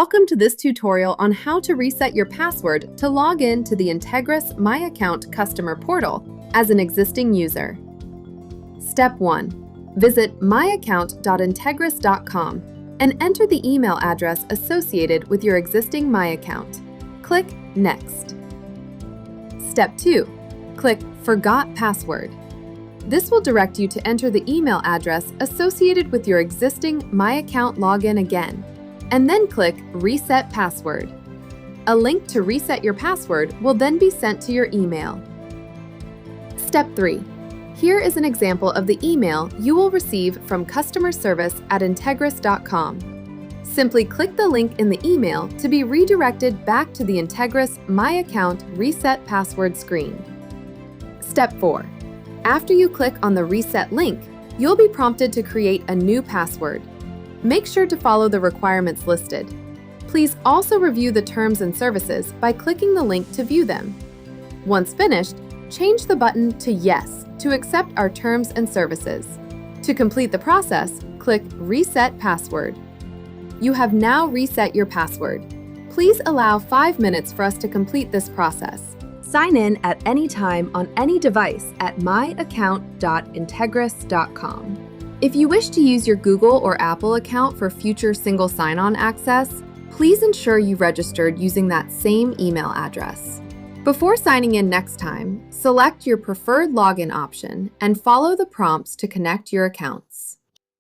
Welcome to this tutorial on how to reset your password to log in to the Entegrus MyAccount customer portal as an existing user. Step 1. Visit myaccount.entegrus.com and enter the email address associated with your existing MyAccount. Click Next. Step 2. Click Forgot Password. This will direct you to enter the email address associated with your existing MyAccount login again, and then click Reset Password. A link to reset your password will then be sent to your email. Step 3. Here is an example of the email you will receive from customer service at entegrus.com. Simply click the link in the email to be redirected back to the Entegrus MyAccount Reset Password screen. Step 4. After you click on the reset link, you'll be prompted to create a new password. Make sure to follow the requirements listed. Please also review the terms and services by clicking the link to view them. Once finished, change the button to Yes to accept our terms and services. To complete the process, click Reset Password. You have now reset your password. Please allow 5 minutes for us to complete this process. Sign in at any time on any device at myaccount.entegrus.com. If you wish to use your Google or Apple account for future single sign-on access, please ensure you registered using that same email address. Before signing in next time, select your preferred login option and follow the prompts to connect your account.